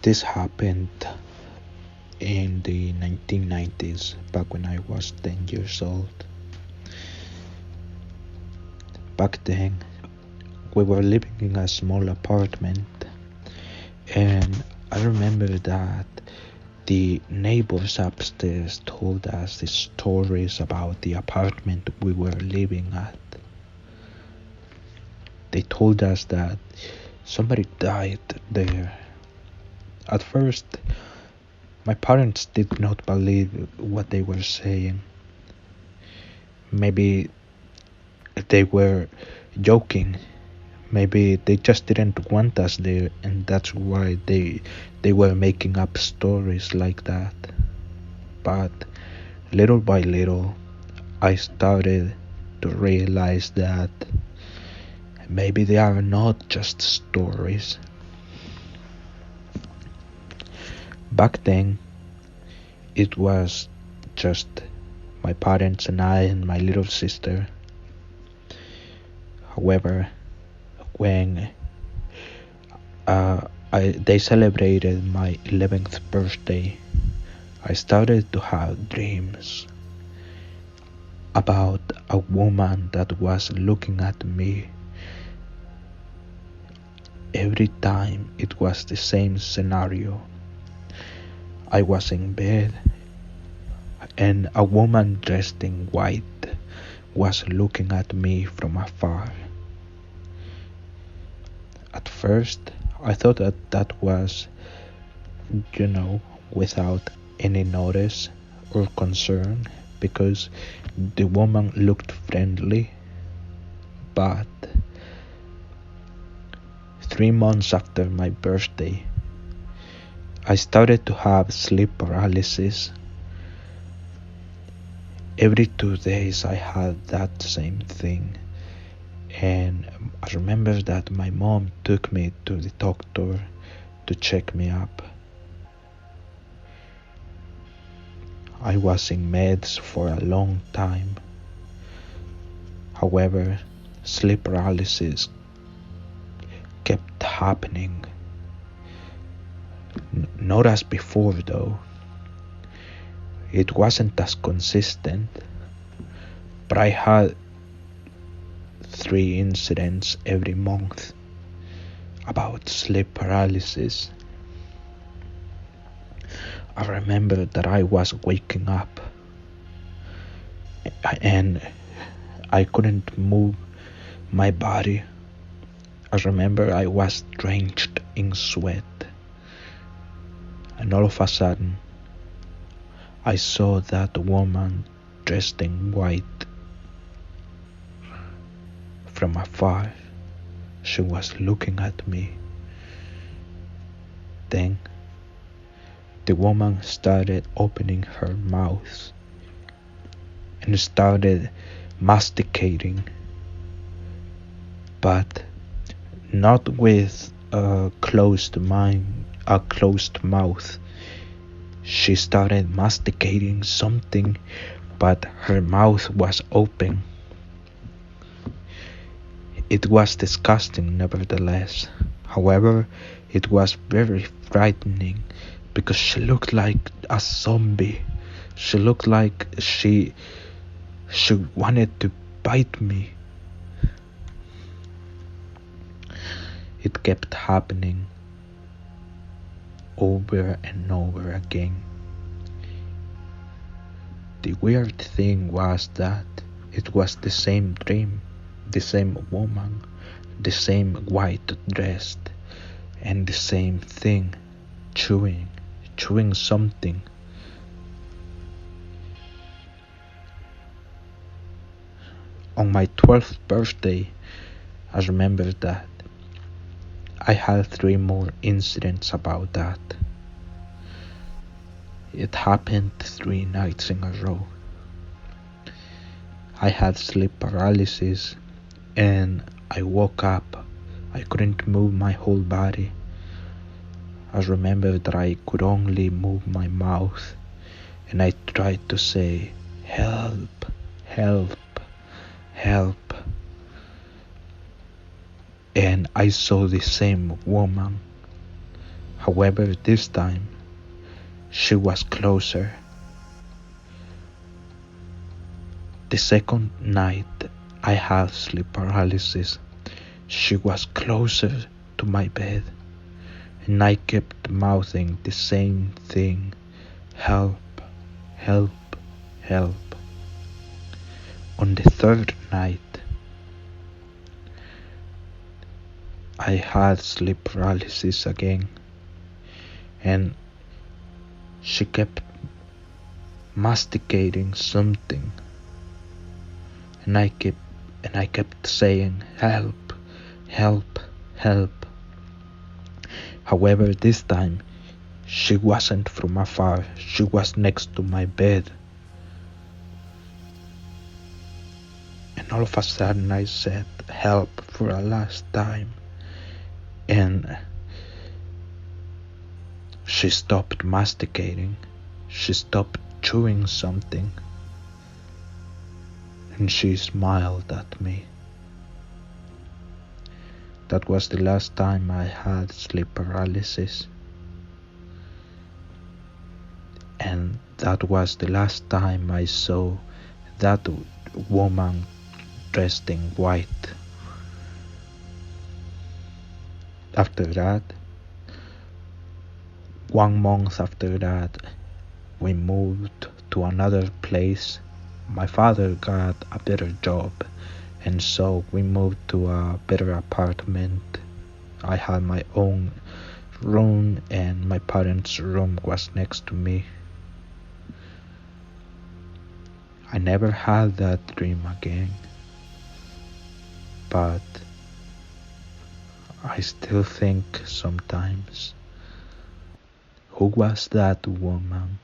This happened in the 1990s, back when I was 10 years old. Back then, we were living in a small apartment, and I remember that the neighbors upstairs told us the stories about the apartment we were living at. They told us that somebody died there. At first, my parents did not believe what they were saying. Maybe they were joking. Maybe they just didn't want us there, and that's why they were making up stories like that. But little by little, I started to realize that maybe they are not just stories. Back then, it was just my parents and I and my little sister. However, when they celebrated my 11th birthday, I started to have dreams about a woman that was looking at me. Every time it was the same scenario. I was in bed, and a woman dressed in white was looking at me from afar. At first, I thought that was, without any notice or concern, because the woman looked friendly. But 3 months after my birthday, I started to have sleep paralysis. Every 2 days I had that same thing, and I remember that my mom took me to the doctor to check me up. I was in meds for a long time. However, sleep paralysis kept happening. Not as before though. It wasn't as consistent, but I had 3 incidents every month about sleep paralysis. I remember that I was waking up and I couldn't move my body. I remember I was drenched in sweat, and all of a sudden I saw that woman dressed in white from afar. She was looking at me. Then the woman started opening her mouth and started masticating, but not with a closed mouth. She started masticating something, but her mouth was open. It was disgusting nevertheless. However, it was very frightening because she looked like a zombie. She looked like she wanted to bite me. It kept happening over and over again. The weird thing was that it was the same dream, the same woman, the same white dress, and the same thing, chewing something. On my 12th birthday, I remember that I had 3 more incidents about that. It happened 3 nights in a row. I had sleep paralysis and I woke up. I couldn't move my whole body. I remember that I could only move my mouth, and I tried to say, "Help, help, help." And I saw the same woman However, this time she was closer. The second night I had sleep paralysis, she was closer to my bed, and I kept mouthing the same thing: help, help, help. On the third night, I had sleep paralysis again, and she kept masticating something, and I kept saying help, help, help. However, this time she wasn't from afar, she was next to my bed. And all of a sudden I said help for a last time, and she stopped masticating, she stopped chewing something, and she smiled at me. That was the last time I had sleep paralysis, and that was the last time I saw that woman dressed in white. After that, 1 month after that, we moved to another place. My father got a better job, and so we moved to a better apartment. I had my own room, and my parents' room was next to me. I never had that dream again, but I still think sometimes, who was that woman?